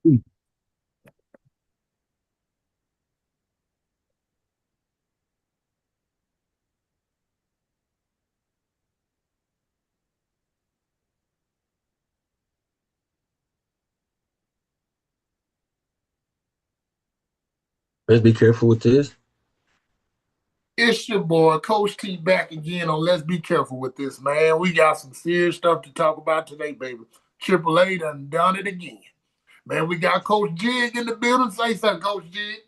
Let's be careful with this. It's your boy, Coach T, back again on Let's Be Careful with This, man. We got some serious stuff to talk about today, baby. Triple A done it again. Man, we got Coach Jig in the building. Say something, Coach Jig.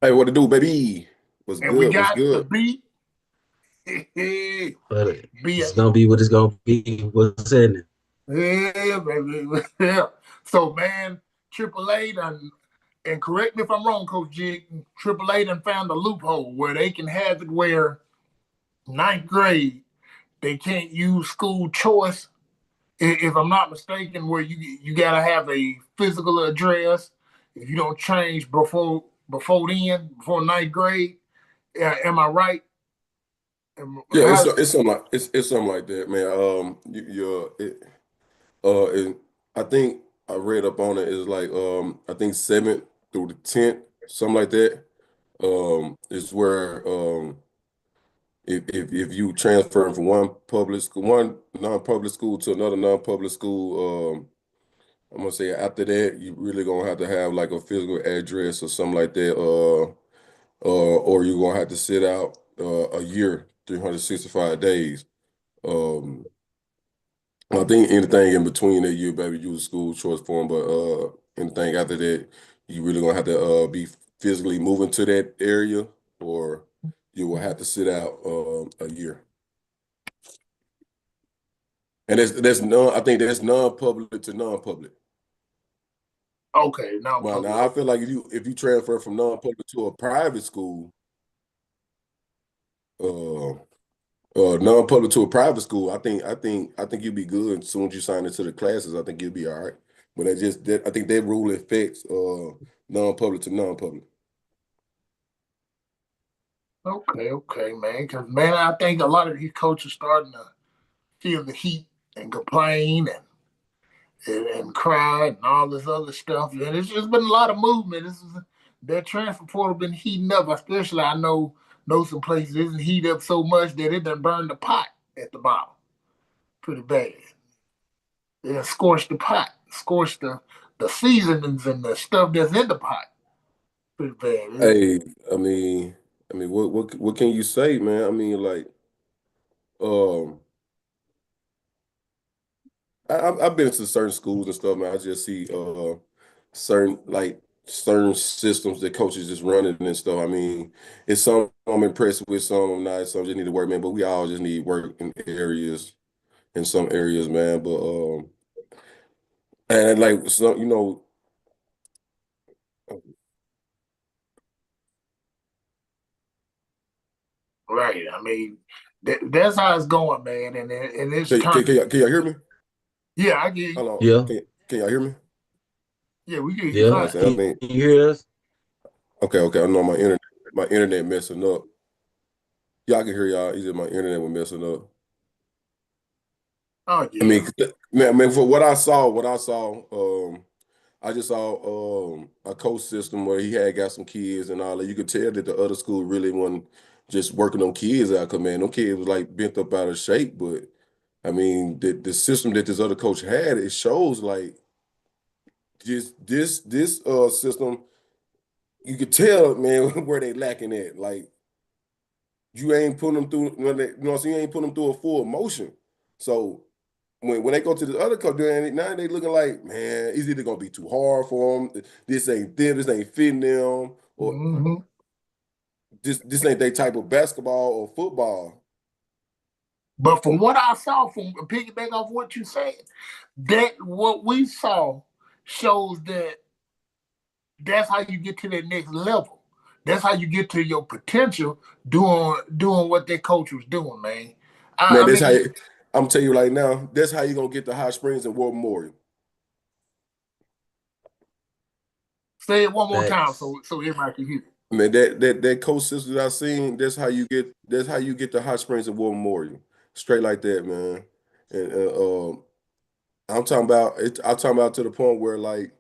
Hey, what to do, baby? What's And we good? What's got the good? B. But B. it's gonna be what it's gonna be. What's in it? Yeah, baby. Yeah. So, man, Triple A done, and correct me if I'm wrong, Coach Jig, Triple A done found a loophole where they can have it where ninth grade, they can't use school choice if I'm not mistaken, where you gotta have a physical address if you don't change before ninth grade. Am I right? Yeah, How, it's something like it's something like that, man. It, I think I read up on it is like I think seventh through the 10th, something like that. Is where if you transfer from one public school, one non-public school to another non-public school, I'm gonna say after that you really gonna have to have like a physical address or something like that. Or you're gonna have to sit out a year, 365 days. Um, I think anything in between that you baby use school choice form, but anything after that, you really gonna have to be physically moving to that area, or you will have to sit out a year. And that's non. I think that's non-public to non-public. okay, Well, non-public. now I feel like if you transfer from non-public to a private school, uh, non-public to a private school, I think you'll be good as soon as you sign into the classes. I think you'll be all right. But I think that rule affects non-public to non-public. Okay, man. Because man, I think a lot of these coaches starting to feel the heat and complain and cry and all this other stuff. And it's just been a lot of movement. That transfer portal been heating up. Especially, I know some places isn't heat up so much that it done burned the pot at the bottom pretty bad. It done scorched the pot, scorched the seasonings and the stuff that's in the pot pretty bad. Hey, I mean, what can you say, man? I mean, like, um, I've been to certain schools and stuff, man. I just see certain systems that coaches just running and stuff. I mean, it's some I'm impressed with, some I'm not, some just need to work, man. But we all just need work in some areas, man. But and like some, Right. I mean, that's how it's going, man. And it's turning. can y'all hear me? Yeah, I get you. Hold on, Yeah, can y'all hear me? Yeah, we get you yeah. I fine. said, I Can think you hear us? okay. I know my internet messing up. Y'all can hear y'all. Either my internet was messing up. Oh I yeah. mean, man, for what I saw, I just saw a coach system where he had got some kids and all that. You could tell that the other school really wasn't just working on kids out, 'cause, man, them kids was like bent up out of shape. But I mean, the system that this other coach had, it shows like just this system, you could tell, man, where they lacking at. Like you ain't putting them through when they, what I'm saying, you ain't putting them through a full motion. So when they go to the other coach, now they looking like, man, it's either gonna be too hard for them. This ain't them. This ain't fitting them, or Hmm. this ain't their type of basketball or football. But from what I saw, from piggyback off what you said, that what we saw shows that that's how you get to that next level. That's how you get to your potential doing what that coach was doing, man. Man, I that's how mean, I'm telling you right now. That's how you gonna get to Hot Springs and War Memorial. say it one more time Facts. so everybody can hear. Man, that coach system that I seen, that's how you get to Hot Springs and War Memorial. Straight like that, man. And I'm talking about it. I'm talking about to the point where like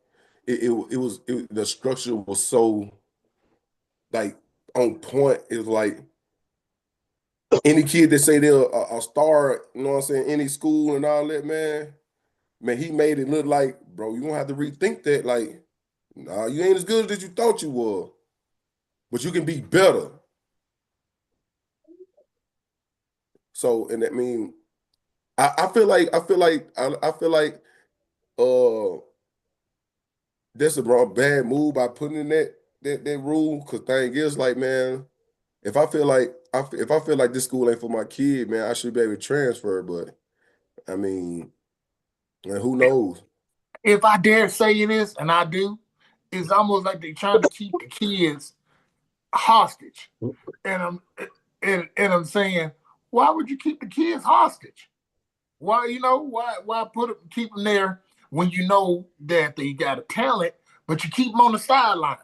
the structure was so like on point. It's like any kid that say they're a star, you know what I'm saying, any school and all that, man, he made it look like, bro, you gonna have to rethink that. Like, nah, you ain't as good as you thought you were, but you can be better. So, and that mean, I feel like uh that's a wrong bad move by putting in that rule. Cause thing is like, man, if I feel like this school ain't for my kid, man, I should be able to transfer. But I mean, man, who knows? If I dare say this, and I do, it's almost like they're trying to keep the kids hostage. And I'm saying, why would you keep the kids hostage? Why, why keep them there when you know that they got a talent, but you keep them on the sideline?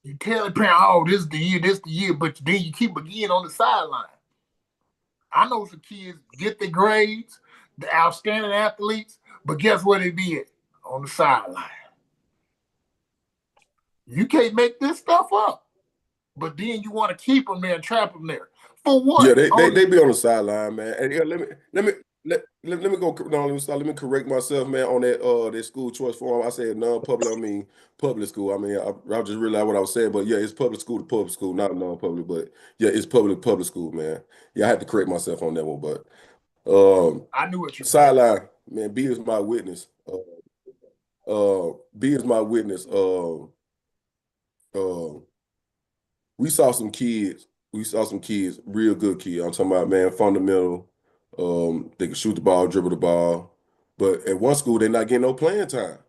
You tell the parent, oh, this the year, but then you keep again on the sideline. I know some kids get the grades, the outstanding athletes, but guess where they be at? On the sideline. You can't make this stuff up. But then you want to keep them there and trap them there. For Yeah, what? they be on the sideline, man. And yeah, let me go. No, let me start. Let me correct myself, man. On that school choice form, I said non-public. I mean public school. I mean I just realized what I was saying, but yeah, it's public school to public school, not non-public. But yeah, it's public school, man. Yeah, I had to correct myself on that one. But I knew what you meant. sideline, man. B is my witness. B is my witness. Uh, we saw some kids. We saw some kids, real good kids. I'm talking about, man, fundamental. They can shoot the ball, dribble the ball. But at one school, they're not getting no playing time.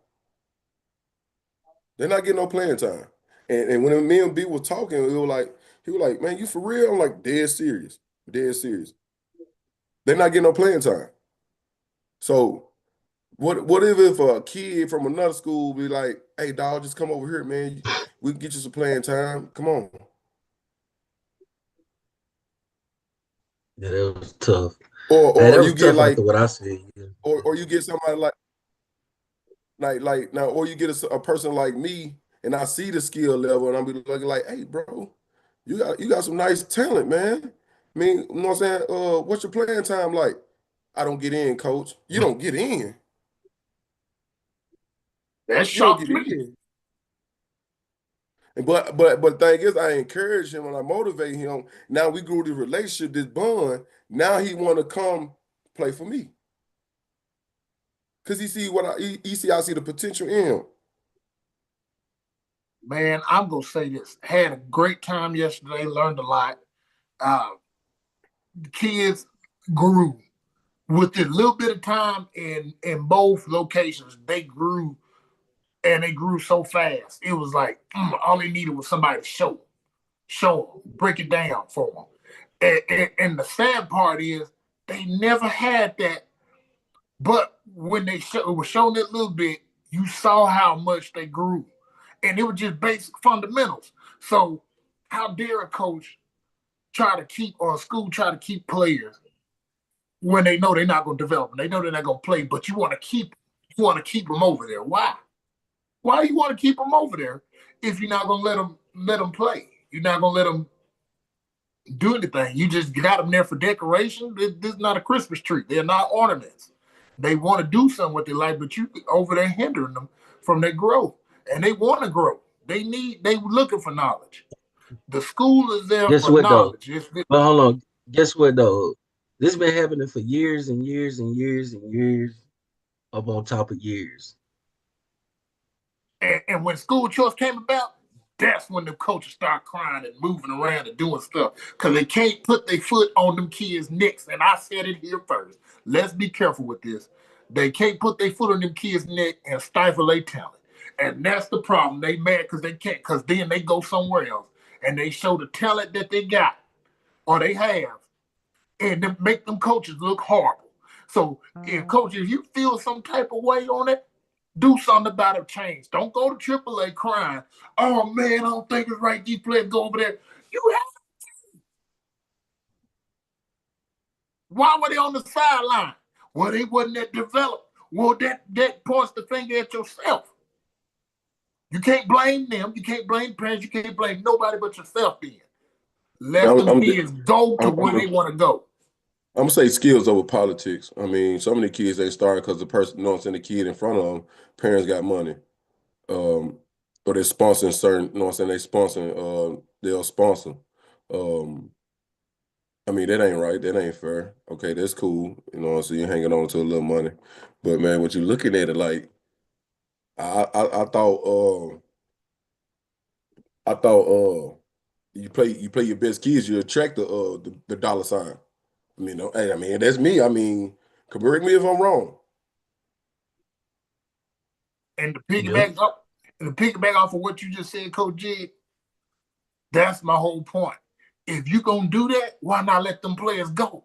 They're not getting no playing time. And when me and B were talking, he was like, man, you for real? I'm like, dead serious. Dead serious. They're not getting no playing time. So what if a kid from another school be like, hey, dog, just come over here, man. We can get you some playing time. Come on. Yeah, that was tough. Hey, Or that you was get tough like, after what I said. Yeah. or you get somebody like now, or you get a person like me, and I see the skill level, and I'm be looking like, hey, bro, you got some nice talent, man. I mean, you know what I'm saying? What's your playing time like? I don't get in, coach. You don't get in. That You don't shocked get me. in. But thing is, I encourage him and I motivate him. Now we grew the relationship, this bond. Now he want to come play for me because he see I see the potential in him. Man, I'm gonna say this. Had a great time yesterday, learned a lot. Uh, the kids grew with a little bit of time in both locations. They grew and they grew so fast. It was like all they needed was somebody to show them, break it down for them. And the sad part is they never had that. But when they was shown it a little bit, you saw how much they grew, and it was just basic fundamentals. So, how dare a coach try to keep or a school try to keep players when they know they're not going to develop them? They know they're not going to play, but you want to keep them over there. Why? Why do you want to keep them over there if you're not going to let them play? You're not going to let them do anything. You just got them there for decoration. This is not a Christmas tree. They're not ornaments. They want to do something with their life, but you over there hindering them from their growth. And they want to grow. They looking for knowledge. The school is there Guess for what though? knowledge. But hold on. Guess what though? This been happening for years and years and years and years, up on top of years. And when school choice came about, that's when the coaches start crying and moving around and doing stuff because they can't put their foot on them kids' necks. And I said it here first. Let's be careful with this. They can't put their foot on them kids' neck and stifle their talent. And that's the problem. They mad because they can't, because then they go somewhere else and they show the talent that they got or they have and then make them coaches look horrible. So if coaches, you feel some type of way on it, do something about it, change. Don't go to AAA crying. Oh man, I don't think it's right. These players go over there. You have, why were they on the sideline? Well, they wasn't that developed. Well, that points the finger at yourself. You can't blame them. You can't blame parents. You can't blame nobody but yourself then. Let them kids go to where they want to go. I'm gonna say skills over politics. I mean, some of the kids they start because the person, you know what I'm saying, the kid in front of them, parents got money. Or they're sponsoring certain, you know what I'm saying, they'll sponsor. Um, I mean, that ain't right. That ain't fair. Okay, that's cool. You know what I'm saying? You're hanging on to a little money. But man, what you looking at it like, I thought you play your best kids, you attract the dollar sign. I mean, hey, I mean, that's me. I mean, correct me if I'm wrong. And to piggyback off of what you just said, Coach Jig, that's my whole point. If you're gonna do that, why not let them players go?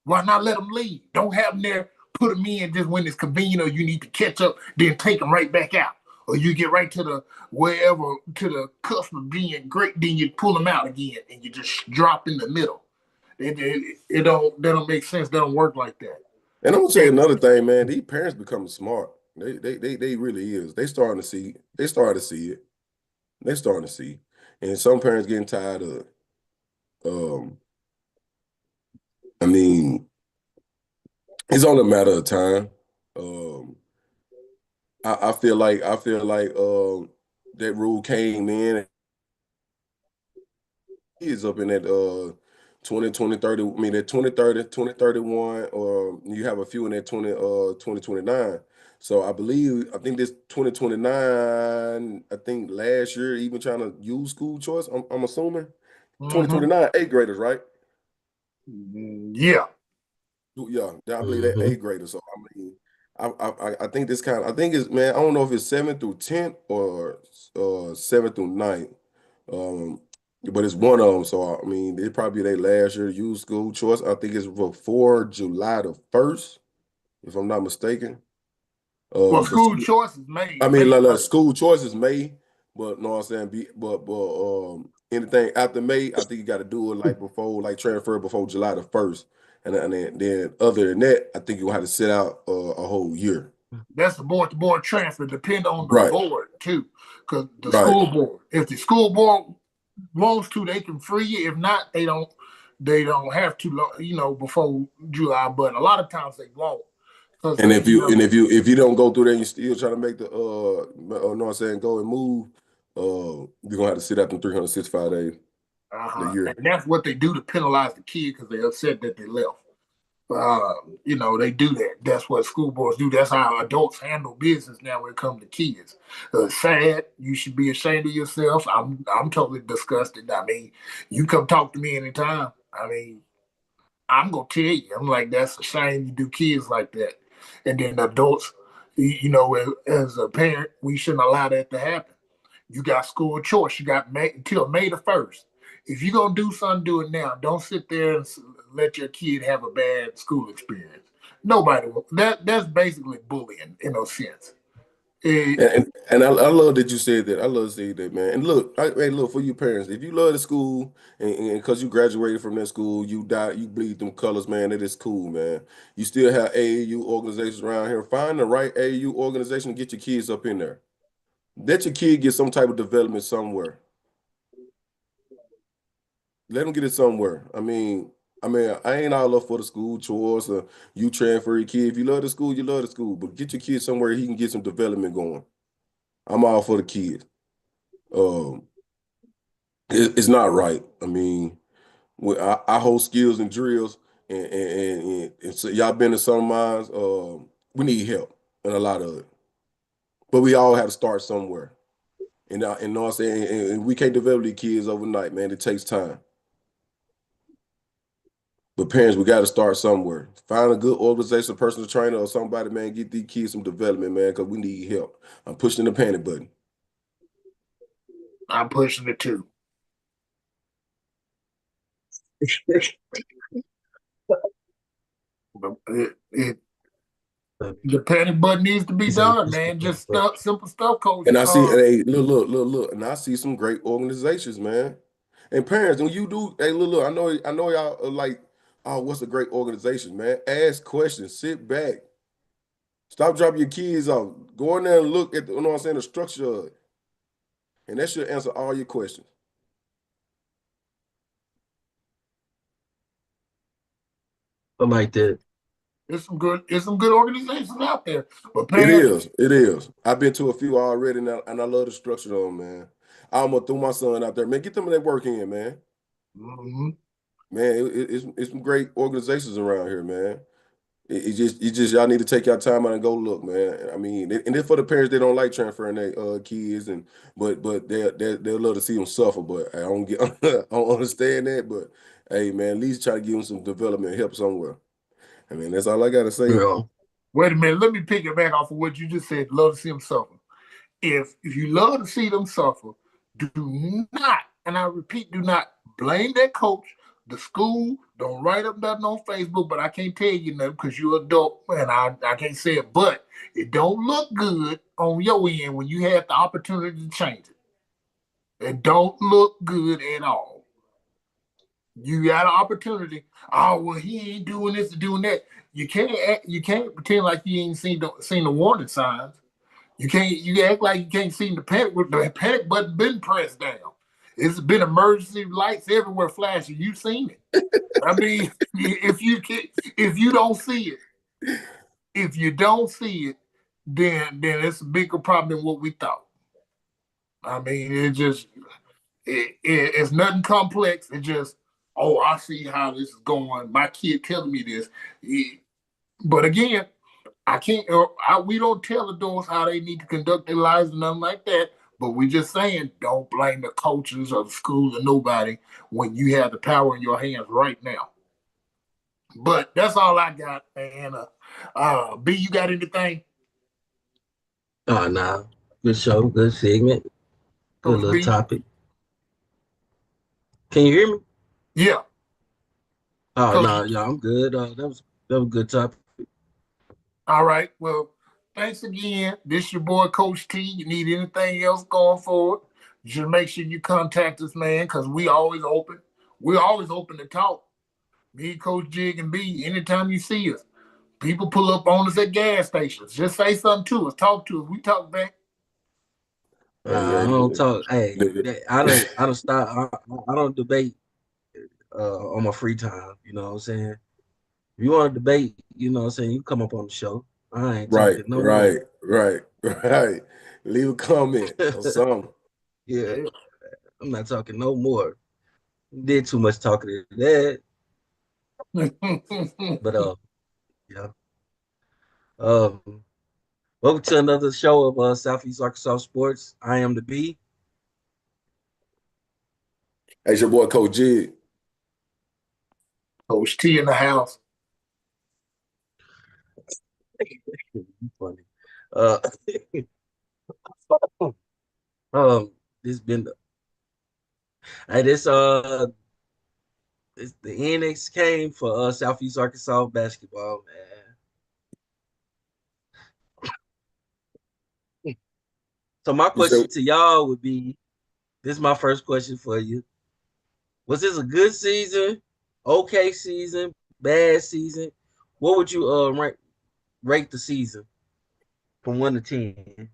Why not let them leave? Don't have them there, put them in just when it's convenient or you need to catch up, then take them right back out. Or you get right to the wherever, to the customer being great, then you pull them out again and you just drop in the middle. It don't make sense. That don't work like that. And I'm gonna say another thing, man. These parents becoming smart. They really is. They starting to see. They starting to see it. They starting to see. And some parents getting tired of it. I mean, it's only a matter of time. I feel like that rule came in. Is up in that 20, 20, 30, I mean that 2030, 2031, or you have a few in that 2029. So I think this 2029, I think last year even trying to use school choice, I'm assuming. 2029 eighth graders, right? Yeah. Yeah, I believe that eighth graders. So I mean, I think this I think it's, man, I don't know if it's 7th through 10th or 7th through 9th. But it's one of them. So I mean, it probably their last year use school choice. I think it's before July the 1st, if I'm not mistaken. Well, school choice is May. I mean, like school choice is May, but know what I'm saying. But anything after May, I think you got to do it like before, like transfer before July the 1st, and then other than that, I think you will have to sit out a whole year. That's the board-to-board transfer. Depend on the board too, because the school board. If the school board wants to, they can free you. If not, they don't. They don't have to. You know, before July. But a lot of times they won't. And if you don't go through that, you still trying to make the know what I'm saying, go and move, you're gonna have to sit out them 365 days a year. And that's what they do to penalize the kid because they're upset that they left. You know, they do that. That's what school boards do. That's how adults handle business now when it comes to kids. Sad. You should be ashamed of yourself. I'm totally disgusted. I mean, you come talk to me anytime. I mean, I'm gonna tell you. I'm like, that's a shame you do kids like that. And then adults, you know, as a parent, we shouldn't allow that to happen. You got school choice. You got until May the 1st. If you're going to do something, do it now. Don't sit there and let your kid have a bad school experience. Nobody will. That's basically bullying in a sense. And I love that you said that. I love to say that, man. And look, hey, look, for you parents, if you love the school and because you graduated from that school, you bleed them colors, man. That is cool, man. You still have AAU organizations around here. Find the right AAU organization and get your kids up in there. Let your kid get some type of development somewhere. Let them get it somewhere. I mean, I ain't all up for the school choice or you transfer your kid. If you love the school, you love the school. But get your kid somewhere he can get some development going. I'm all for the kids. It's not right. I mean, I hold skills and drills, and so y'all been to some of mine. We need help and a lot of it, but we all have to start somewhere. And know what I'm saying, and we can't develop these kids overnight, man. It takes time. But parents, we got to start somewhere. Find a good organization, personal trainer, or somebody, man. Get these kids some development, man, because we need help. I'm pushing the panic button. I'm pushing it too. The panic button needs to be done, man. Just simple stuff, coach. And I see, hey, look, and I see some great organizations, man. And parents, when you do, hey, look, I know y'all are like Oh, what's a great organization, man? Ask questions, sit back. Stop dropping your kids off. Go in there and look at the, you know what I'm saying, the structure of it. And that should answer all your questions. I like that. There's some good organizations out there. But It man, is. It is. I've been to a few already, and I love the structure of them, man. I almost threw my son out there, man. Get them that work in, man. mhm. Man, it's some great organizations around here, man. It just y'all need to take your time out and go look, man. I mean, and then for the parents, they don't like transferring their kids, and but they'll love to see them suffer. But I don't get, I don't understand that. But hey, man, at least try to give them some development help somewhere. I mean, that's all I gotta say. Yeah. Wait a minute. Let me pick it back off of what you just said. Love to see them suffer. If you love to see them suffer, do not, and I repeat, do not blame that coach, the school. Don't write up nothing on Facebook, but I can't tell you nothing because you're an adult, and I can't say it. But it don't look good on your end when you have the opportunity to change it. It don't look good at all. You got an opportunity. Oh well, he ain't doing this and doing that. You can't pretend like you ain't seen the warning signs. You act like you can't see the panic button been pressed down. It's been emergency lights everywhere flashing. You've seen it. I mean, if you don't see it, if you don't see it, then it's a bigger problem than what we thought. I mean, it's nothing complex. It just, oh, I see how this is going. My kid telling me this. But again, I can't. We don't tell adults how they need to conduct their lives and nothing like that. But we just saying, don't blame the coaches or the school or nobody when you have the power in your hands right now. But that's all I got. And B, you got anything, Oh, nah. Good show. Good segment. Good Coach little B? topic. Can you hear me? Yeah, Oh, Coach. no, yeah, I'm good. That was a good topic. All right. Well, thanks again. This your boy, Coach T. You need anything else going forward? Just make sure you contact us, man, because we always open. We're always open to talk. Me, Coach Jig, and B, anytime you see us. People pull up on us at gas stations. Just say something to us. Talk to us. We talk back. Hey, I don't talk. Hey, hey, I don't stop. I don't debate on my free time. You know what I'm saying? If you want to debate, you know what I'm saying, you come up on the show. I ain't right, talking no more. right, right, right. Leave a comment or something. Yeah, I'm not talking no more. Did too much talking to that. But yeah. Um, welcome to another show of Southeast Arkansas Sports. I am the B. Hey, it's your boy Coach Jig. Coach T in the house. You funny. Uh, um, this been hey, this the NX came for Southeast Arkansas basketball, man. So my You said, question to y'all would be, this is my first question for you. Was this a good season, okay season, bad season? What would you rate the season from 1 to 10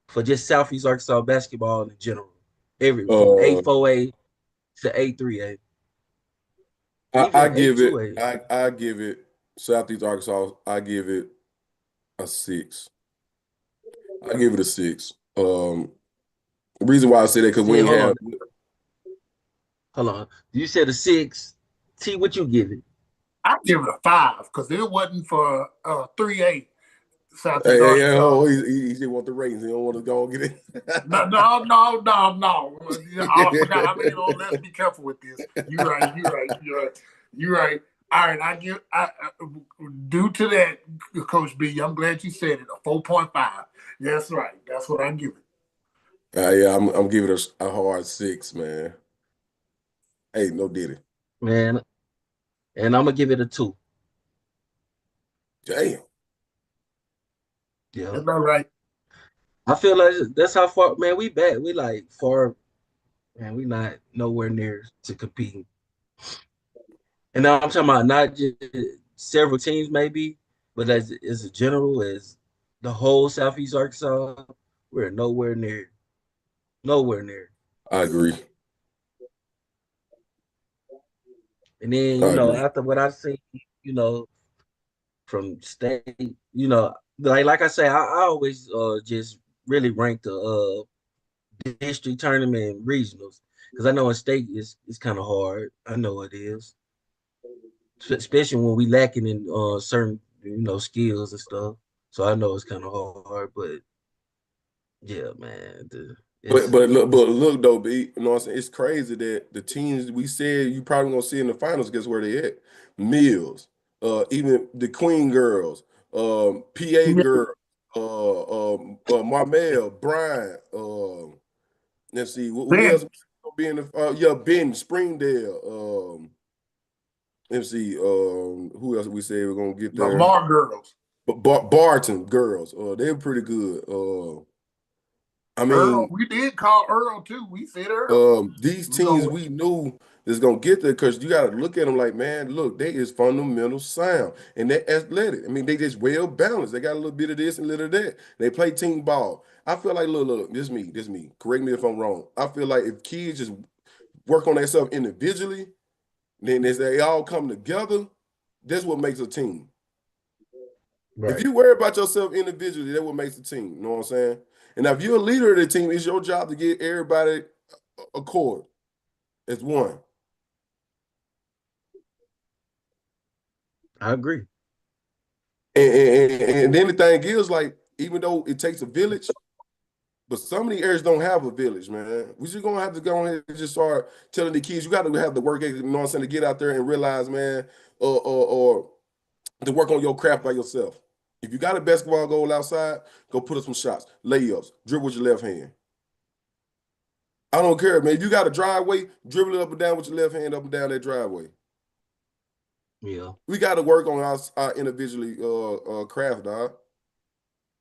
for just Southeast Arkansas basketball in general? Every from uh, A4A to A3A, I even give it, A2A. I give it Southeast Arkansas. I give it a 6. I give it a 6. The reason why I say that because we See, ain't have. hold on. You said a 6. T, what you give it? I give it a 5 because it wasn't for 3A Hey, Southeast hey, hey, Arkansas. oh, he just want the ratings. He don't want to go and get it. No. I forgot. I mean, let's be careful with this. You're right. All right, due to that, Coach B, I'm glad you said it. A 4.5. That's right. That's what I give it. Yeah, I'm giving it a hard 6, man. Hey, no diddy. Man, and I'm gonna give it a 2. Damn. Yeah. That's all right. I feel like that's how far, man, we back. We like far, man, we not nowhere near to competing. And now I'm talking about not just several teams, maybe, but as a general, as the whole Southeast Arkansas, we're nowhere near. I agree. And then, I agree. after what I've seen, you know, from state, like I say, I always just really rank the district tournament and regionals because I know in state it's kind of hard. I know it is, especially when we lacking in certain skills and stuff. So I know it's kind of hard, but yeah, man, But it's but look though, B, you know what I'm saying? It's crazy that the teams we said you probably gonna see in the finals, guess where they at? Mills, even the Queen girls, PA Yeah, girl, Marmel, Bryant, let's see, who else Ben, gonna be in the yeah, Ben, Springdale, let's see, who else we say we're gonna get there? Lamar girls, But Barton girls, they were pretty good. I Earl. mean, We did call Earl too. We said Earl. these We go teams with we knew is gonna get there because you gotta look at them like, man, look, they is fundamental sound and they athletic. I mean, they just well balanced. They got a little bit of this and a little of that. They play team ball. I feel like, look, this me. Correct me if I'm wrong. I feel like if kids just work on themselves individually, then as they all come together, that's what makes a team. If right. you worry about yourself individually, that's what makes a team. You know what I'm saying? And if you're a leader of the team, it's your job to get everybody accord as one. I agree. And then the thing is, like, even though it takes a village, but some of the areas don't have a village, man. We just gonna have to go ahead and just start telling the kids you got to have the work ethic, you know what I'm saying, to get out there and realize, man, or to work on your craft by yourself. If you got a basketball goal outside, go put up some shots, layups, dribble with your left hand. I don't care, man. If you got a driveway, dribble it up and down with your left hand up and down that driveway. Yeah. We got to work on our individually craft, dog.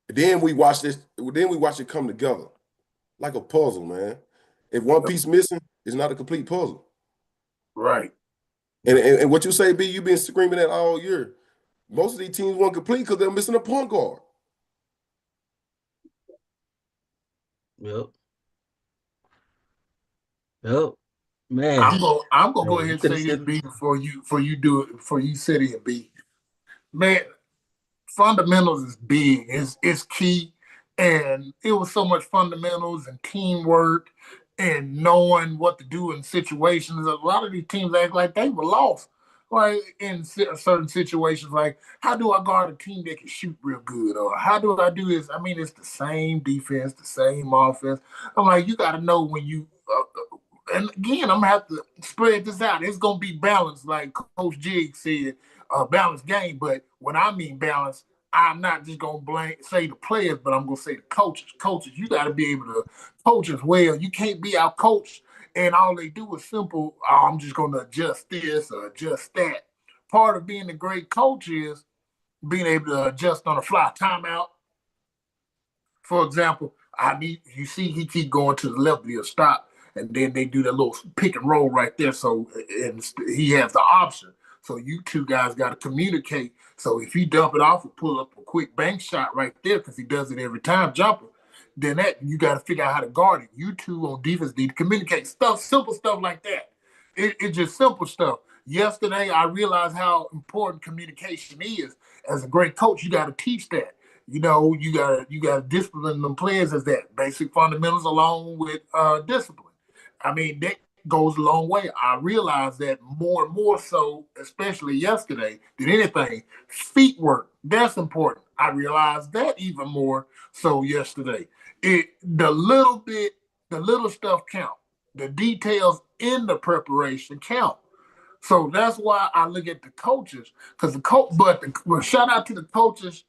Then we watch this. Then we watch it come together like a puzzle, man. If one piece missing, it's not a complete puzzle. right. And what you say, B, you been screaming that all year. Most of these teams won't complete because they're missing a point guard. Yep. Yep. Man, I'm gonna go ahead you and could have say this, said B, before you do it, before you sit here, B. Man, fundamentals is big. It's key. And it was so much fundamentals and teamwork and knowing what to do in situations. A lot of these teams act like they were lost. Like in certain situations, like how do I guard a team that can shoot real good, or how do I do this? I mean, it's the same defense, the same offense. I'm like, you got to know when you. And again, I'm gonna have to spread this out. It's gonna be balanced, like Coach Jig said, a balanced game. But when I mean balance, I'm not just gonna say the players, but I'm gonna say the coaches. Coaches, you got to be able to coach as well. You can't be out coached and all they do is simple. Oh, I'm just gonna adjust this or adjust that. Part of being a great coach is being able to adjust on the fly. Timeout, for example, I need you see he keep going to the left, he'll stop, and then they do that little pick and roll right there. So and he has the option. So you two guys got to communicate. So if he dump it off and pull up a quick bank shot right there, because he does it every time, jumper, then that you got to figure out how to guard it. You two on defense need to communicate stuff, simple stuff like that. It's just simple stuff. Yesterday, I realized how important communication is. As a great coach, you got to teach that. You gotta discipline them players as that basic fundamentals along with discipline. I mean, that goes a long way. I realize that more and more so, especially yesterday, than anything. Feet work, that's important. I realized that even more so yesterday. The little stuff count. The details in the preparation count. So that's why I look at the coaches, because well, shout out to the coaches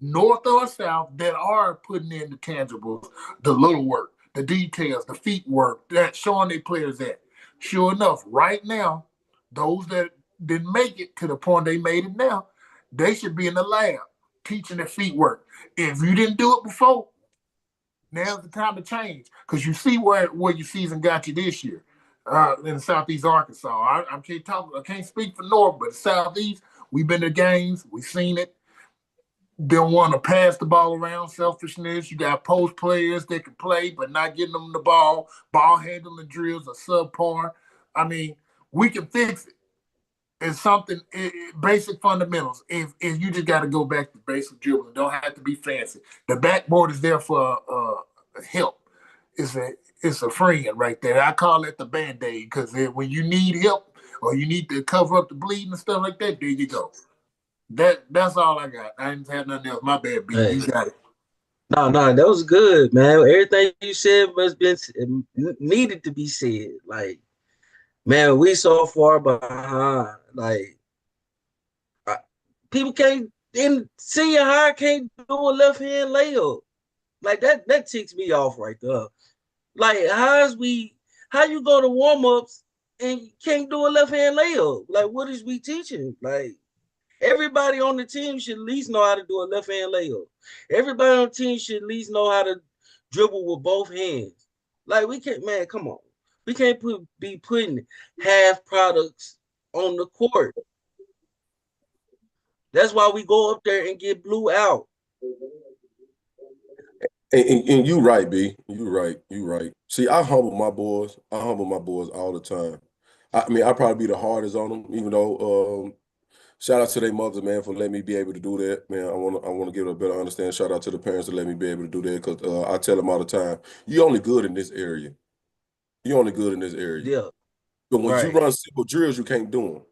north or south that are putting in the tangibles, the little work, the details, the feet work, that showing their players that. Sure enough, right now, those that didn't make it to the point they made it now, they should be in the lab teaching their feet work. If you didn't do it before, now's the time to change because you see where your season got you this year. in Southeast Arkansas. I can't talk. I can't speak for North, but Southeast, we've been to games. We've seen it. Don't want to pass the ball around, selfishness. You got post players that can play, but not getting them the ball. Ball handling drills are subpar. I mean, we can fix it. It's something, basic fundamentals. If you just got to go back to basic dribbling, don't have to be fancy. The backboard is there for help. It's a friend right there. I call it the Band-Aid because when you need help or you need to cover up the bleeding and stuff like that, there you go. That's all I got. I didn't have nothing else. My bad, B. Hey. You got it. No, that was good, man. Everything you said must been needed to be said. Like, man, we so far behind. Like, people can't in senior high can't do a left hand layup. Like that ticks me off right there. Like, how you go to warm ups and you can't do a left hand layup? Like, what is we teaching? Like, everybody on the team should at least know how to do a left hand layup. Everybody on the team should at least know how to dribble with both hands. Like, we can't, man, come on. We can't be putting half products on the court. That's why we go up there and get blew out. And you right, B. You right. See, I humble my boys. All the time. I mean, I probably be the hardest on them, even though shout out to their mothers, man, for letting me be able to do that. Man, I want to give a better understanding. Shout out to the parents that let me be able to do that because I tell them all the time, you only good in this area. You only good in this area. Yeah. But when you run simple drills, you can't do them.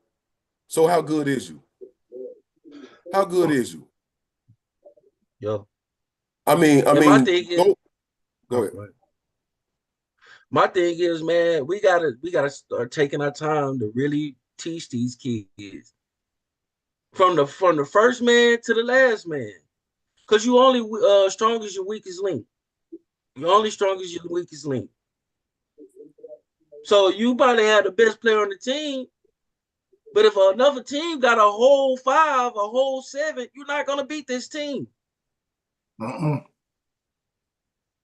So how good is you? How good is you? Yeah. I mean, go ahead. My thing is, man, we gotta start taking our time to really teach these kids from the first man to the last man, because you only strong as your weakest link. You're only strong as your weakest link. So you probably have the best player on the team, but if another team got a whole 5, a whole 7, you're not gonna beat this team. Uh-uh.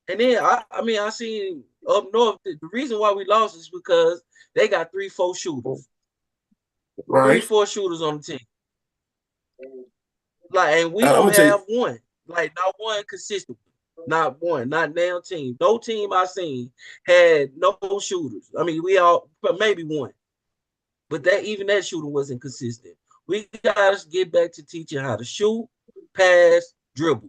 And then I seen up north, the reason why we lost is because they got 3-4 shooters. Right. 3-4 shooters on the team. Like, and we don't have one. Like, not one consistent. Not one. Not now team. No team I seen had no shooters. I mean, but maybe one. But even that shooter wasn't consistent. We gotta get back to teaching how to shoot, pass, dribble.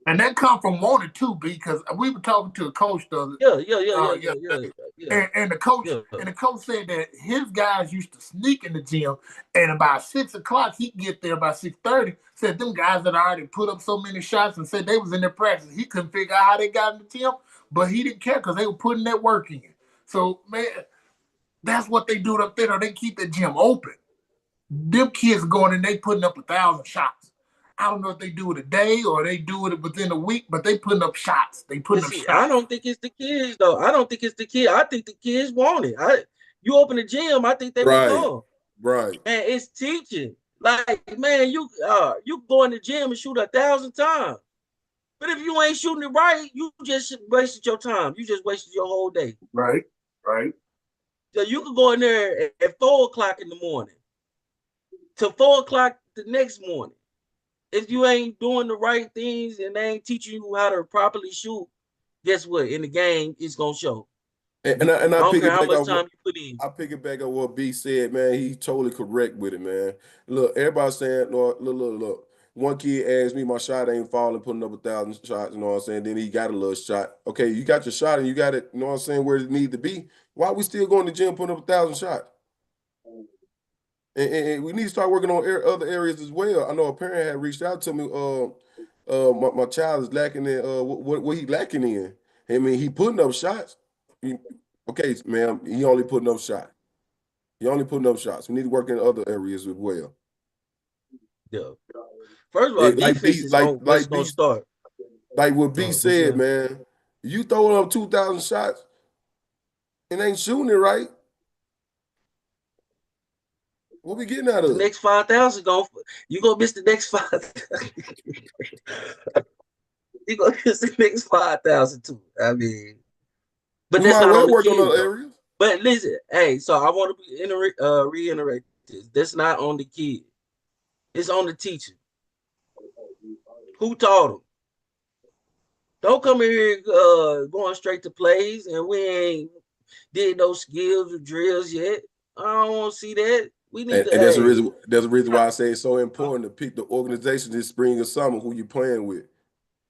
And that come from one or two, because we were talking to a coach the other. Yeah. And the coach said that his guys used to sneak in the gym, and about 6 o'clock he'd get there about 6:30. Said them guys that already put up so many shots and said they was in their practice. He couldn't figure out how they got in the gym, but he didn't care because they were putting that work in. So, man, that's what they do up there. They keep the gym open. Them kids going in, they putting up 1,000 shots. I don't know if they do it a day or they do it within a week, but they putting up shots. Shots. I don't think it's the kids, though. I don't think it's the kids. I think the kids want it. You open the gym, I think they will come. Right. Man, it's teaching. Like, man, you go in the gym and shoot 1,000 times. But if you ain't shooting it right, you just wasted your time. You just wasted your whole day. Right. So you could go in there at 4 o'clock in the morning to 4 o'clock the next morning. If you ain't doing the right things and they ain't teaching you how to properly shoot, guess what? In the game, it's gonna show. And I don't care how much time you put in. I pick it back on what B said, man. He's totally correct with it, man. Look, everybody's saying, look. One kid asked me, my shot ain't falling, putting up 1,000 shots, you know what I'm saying? Then he got a little shot. Okay, you got your shot and you got it, you know what I'm saying, where it need to be. Why are we still going to the gym putting up 1,000 shots? And we need to start working on other areas as well. I know a parent had reached out to me. My child is lacking in what he lacking in. I mean, he putting up shots. Okay, ma'am, he only putting up shots. We need to work in other areas as well. Yeah. First of all, defense is going to start. Like what B said, man. You throwing up 2,000 shots and ain't shooting it right. What we getting out of the next 5,000? You gonna miss the next 5,000. You gonna miss the next 5,000 too. I mean, But We that's might not on well the work on kids other though. areas. But listen, hey, so I want to reiterate this. That's not on the kid. It's on the teacher. Who taught them? Don't come here going straight to plays and we ain't did those skills or drills yet. I don't want to see that. We need to, And that's the hey, reason. That's the reason why I say it's so important to pick the organization this spring or summer who you playing with.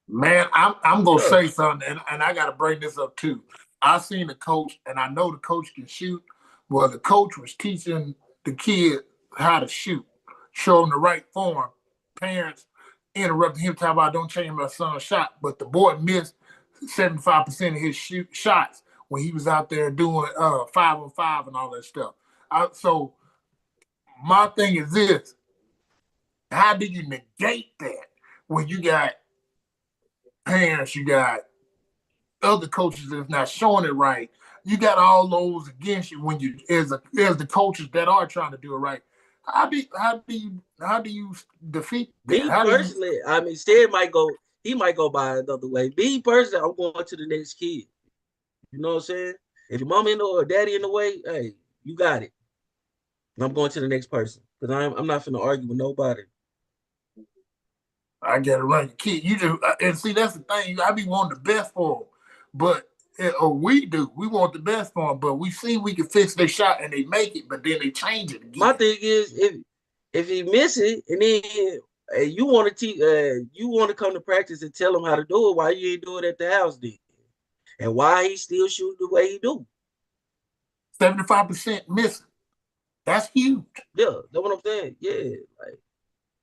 Man, I'm gonna yeah. say something, and I gotta bring this up too. I seen the coach, and I know the coach can shoot. Well, the coach was teaching the kid how to shoot, show him the right form. Parents interrupted him, talking about don't change my son's shot, but the boy missed 75% of his shots when he was out there doing 5-on-5 and all that stuff. So my thing is this: how do you negate that when you got parents, you got other coaches that's not showing it right? You got all those against you when you as the coaches that are trying to do it right. How do you defeat that? Me How do you personally, I mean, Sid might go, he might go by another way. Me personally, I'm going to the next kid. You know what I'm saying? If your mom in the or daddy in the way, hey, you got it. And I'm going to the next person because I'm not finna argue with nobody. I get it right, kid? You just and see that's the thing. I be wanting the best for them, but or we do. We want the best for them, but we see we can fix their shot and they make it, but then they change it My again. thing is, if he miss it and then you want to teach, you want to come to practice and tell him how to do it, why you ain't do it at the house then? And why he still shooting the way he do? 75% missing. That's huge. Yeah, that's what I'm saying. Yeah, like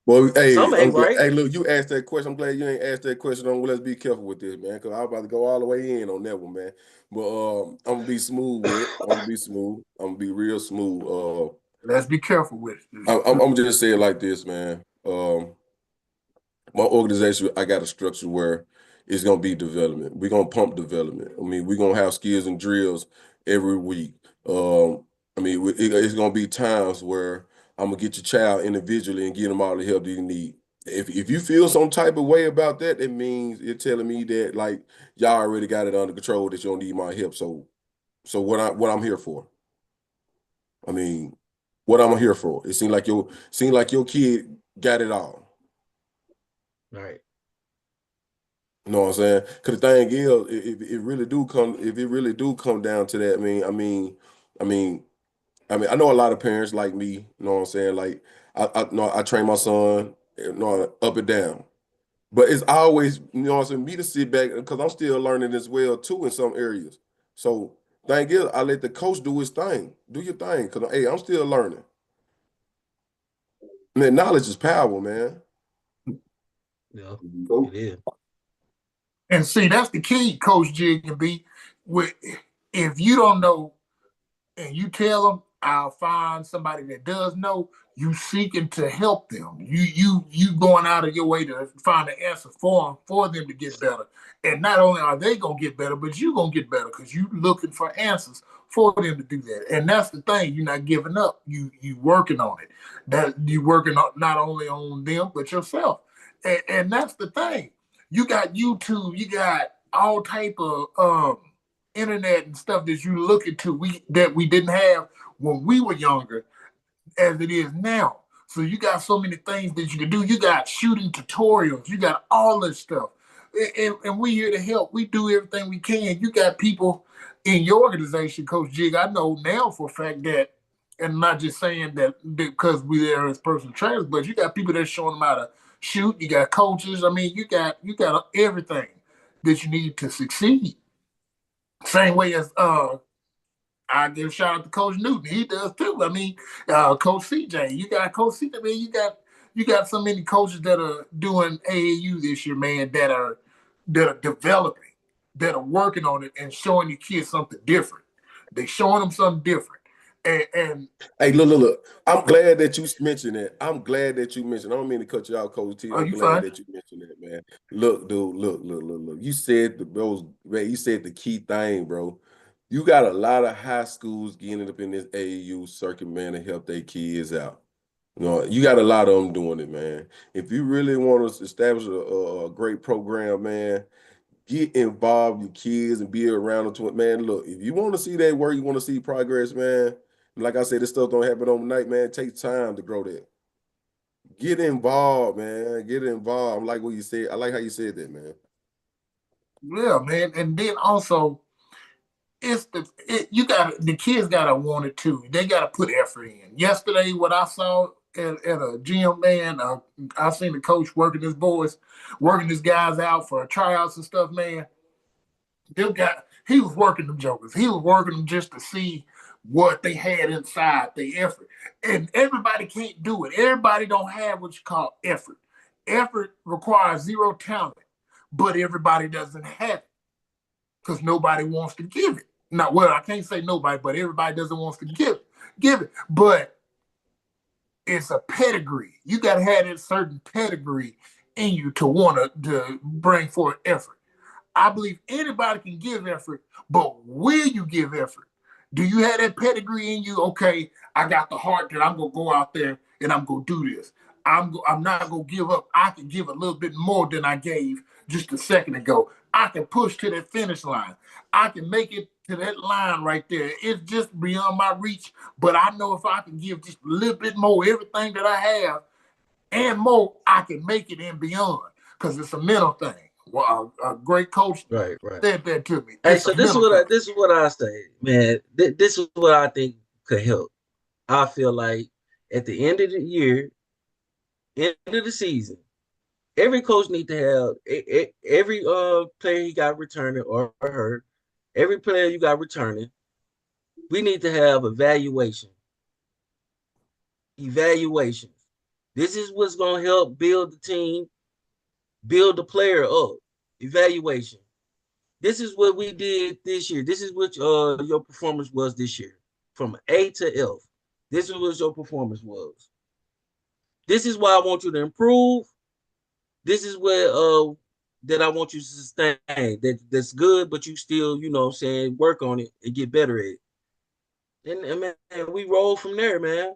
Well, hey, some ain't right. hey, look, you asked that question. I'm glad you ain't asked that question. Let's be careful with this, man, because I'm about to go all the way in on that one, man. But I'm gonna be smooth with it. I'm gonna be smooth. I'm gonna be real smooth. Let's be careful with it. I'm just say it like this, man. My organization, I got a structure where it's gonna be development. We're gonna pump development. I mean, we're gonna have skills and drills every week. I mean, it's gonna be times where I'm gonna get your child individually and get them all the help that you need. If you feel some type of way about that, it means you're telling me that like y'all already got it under control, that you don't need my help. So what I'm here for? I mean, what I'm here for? It seemed like your kid got it all. Right. You know what I'm saying? Because the thing is, if it really do come down to that, I mean, I know a lot of parents like me. You know what I'm saying? Like, I train my son, up and down. But it's always, you know what I'm saying, me to sit back because I'm still learning as well too in some areas. So, thing is, I let the coach do his thing. Do your thing, because hey, I'm still learning. Man, knowledge is power, man. Yeah, So, it is. And see, that's the key, Coach Jig and B. With if you don't know and you tell them, I'll find somebody that does know. You seeking to help them. You going out of your way to find an answer for them to get better. And not only are they gonna get better, but you gonna get better because you looking for answers for them to do that. And that's the thing. You're not giving up. You working on it. That you working on not only on them but yourself. And that's the thing. You got YouTube. You got all type of internet and stuff that you look into that we didn't have when we were younger as it is now. So you got so many things that you can do. You got shooting tutorials. You got all this stuff. And we here to help. We do everything we can. You got people in your organization, Coach Jig. I know now for a fact that, and I'm not just saying that because we there as personal trainers, but you got people that's showing them how to shoot. You got coaches. I mean, you got everything that you need to succeed. Same way as I give a shout out to Coach Newton. He does too. I mean, Coach CJ. You got Coach CJ. I mean, you got so many coaches that are doing AAU this year, man, that are developing, that are working on it and showing your kids something different. They showing them something different. And hey, look. I'm glad that you mentioned that. I'm glad that you mentioned. I don't mean to cut you out, Coach T. are I'm you glad fine? that you mentioned that, man. Look, dude. Look. You said man. You said the key thing, bro. You got a lot of high schools getting up in this AAU circuit, man, to help their kids out. You know, you got a lot of them doing it, man. If you really want to establish a great program, man, get involved with kids and be around them. Man, look, if you want to see that work, you want to see progress, man. Like I said, this stuff don't happen overnight, man. It takes time to grow that. Get involved, man. Get involved. I like what you said. I like how you said that, man. Yeah, man. And then also, you got the kids gotta want it too. They gotta put effort in. Yesterday, what I saw at a gym, man, I seen the coach working his boys, working his guys out for tryouts and stuff, man. He was working them jokers. He was working them just to see what they had inside the effort. And everybody can't do it. Everybody don't have what you call effort. Effort requires zero talent, but everybody doesn't have it because nobody wants to give it. Now, well, I can't say nobody, but everybody doesn't want to give it. But it's a pedigree. You got to have that certain pedigree in you to want to bring forth effort. I believe anybody can give effort, but will you give effort? Do you have that pedigree in you? Okay, I got the heart that I'm gonna go out there and I'm gonna do this. I'm not gonna give up. I can give a little bit more than I gave just a second ago. I can push to that finish line. I can make it to that line right there. It's just beyond my reach, but I know if I can give just a little bit more, everything that I have and more, I can make it and beyond because it's a mental thing. Well, a great coach Right. said that to me. Hey, It's so a mental thing. this is what I say, man. This is what I think could help. I feel like at the end of the year, end of the season, every coach need to have every player he got returning or her, every player you got returning. We need to have evaluations. This is what's gonna help build the team, build the player up. Evaluation. This is what we did this year. This is what your performance was this year, from A to F. This is what your performance was. This is why I want you to improve. This is where that I want you to sustain. That's good, but you still, you know what I'm saying, work on it and get better at it. And man, we roll from there, man.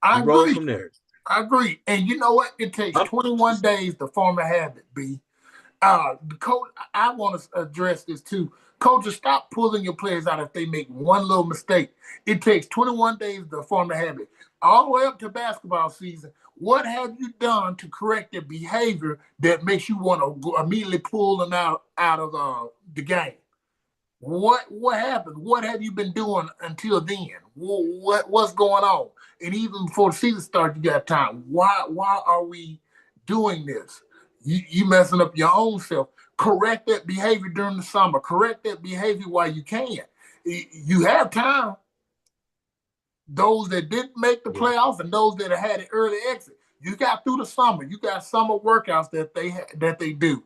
I We roll agree. from there. I agree. And you know what? It takes I'm 21 days to form a habit, B. The coach, I want to address this too. Coaches, stop pulling your players out if they make one little mistake. It takes 21 days to form a habit. All the way up to basketball season, what have you done to correct their behavior that makes you want to immediately pull them out of the game? What happened? What have you been doing until then? What's going on? And even before the season starts, you got time. Why are we doing this? You messing up your own self. Correct that behavior during the summer. Correct that behavior while you can. You have time. Those that didn't make the playoffs and those that had an early exit. You got through the summer. You got summer workouts that they do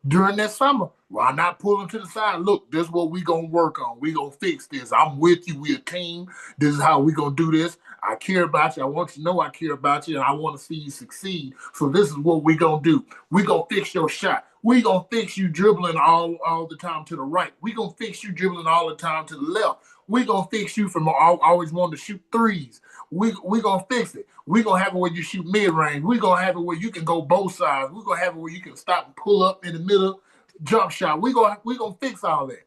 during that summer. Why not pull them to the side? Look, this is what we gonna work on. We gonna fix this. I'm with you. We a team. This is how we gonna do this. I care about you. I want you to know I care about you, and I want to see you succeed. So this is what we gonna do. We gonna fix your shot. We gonna fix you dribbling all the time to the right. We gonna fix you dribbling all the time to the left. We gonna fix you from always wanting to shoot threes. We gonna fix it. We gonna have it where you shoot mid range. We gonna have it where you can go both sides. We gonna have it where you can stop and pull up in the middle, jump shot. We gonna fix all that.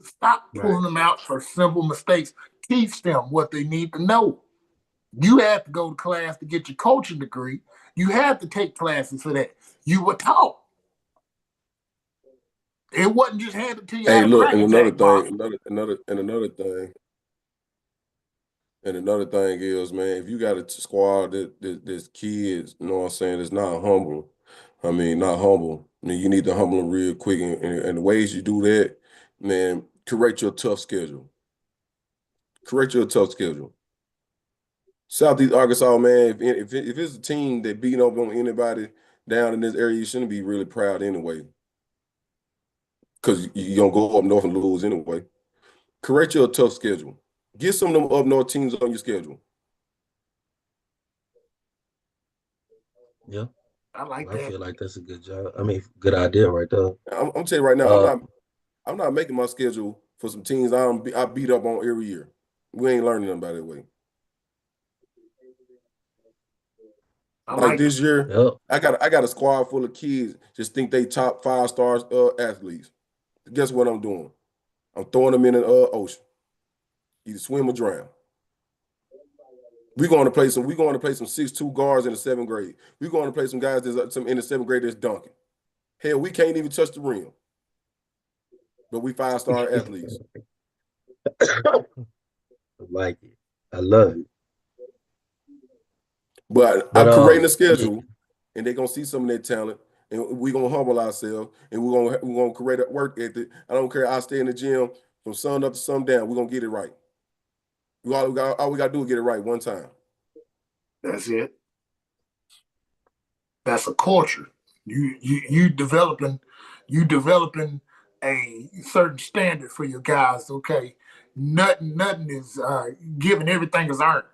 Stop pulling them out for simple mistakes. Teach them what they need to know. You have to go to class to get your coaching degree. You have to take classes for that. You were taught. It wasn't just handed to you Hey, out of look, and another Cracker Jack box. thing, another thing is, man, if you got a squad that's kids, you know what I'm saying, it's not humble. I mean, not humble. I mean, you need to humble them real quick, and the ways you do that, man, correct your tough schedule. Correct your tough schedule. Southeast Arkansas, man, if it's a team that beat up on anybody down in this area, you shouldn't be really proud anyway, because you're going to go up north and lose anyway. Correct your tough schedule. Get some of them up north teams on your schedule. Yeah, I like I that. feel like that's a good job. I mean, good idea right there. I'm telling you right now, I'm not making my schedule for some teams I beat up on every year. We ain't learning them by that way. I Like like it. this year, Yep. I got a squad full of kids just think they top 5 stars athletes. Guess what I'm doing? I'm throwing them in an ocean, either swim or drown. We're going to play some 6'2" guards in the 7th grade. We're going to play some guys that's some in the 7th grade that's dunking. Hell, we can't even touch the rim, but we 5-star athletes. I like it. I love it. But But I'm creating a yeah. schedule, and they're gonna see some of that talent, and we're gonna humble ourselves, and we're gonna create a work ethic. I don't care. I stay in the gym from sun up to sundown. We're gonna get it right. All we gotta do is get it right one time. That's it. That's a culture. You developing a certain standard for your guys. Okay, nothing is given. Everything is earned.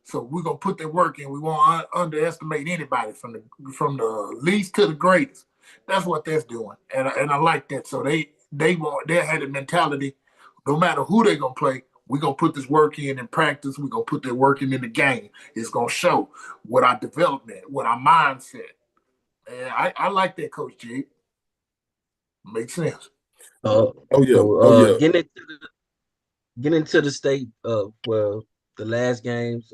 So we're gonna put that work in. We won't underestimate anybody from the least to the greatest. That's what that's doing, and I like that. So they had a mentality. No matter who they're gonna play, we're gonna put this work in practice. We're gonna put that work in the game. It's gonna show what our development, what our mindset. And I like that, Coach G. Makes sense. Oh yeah, So oh yeah. getting into the state well, the last games,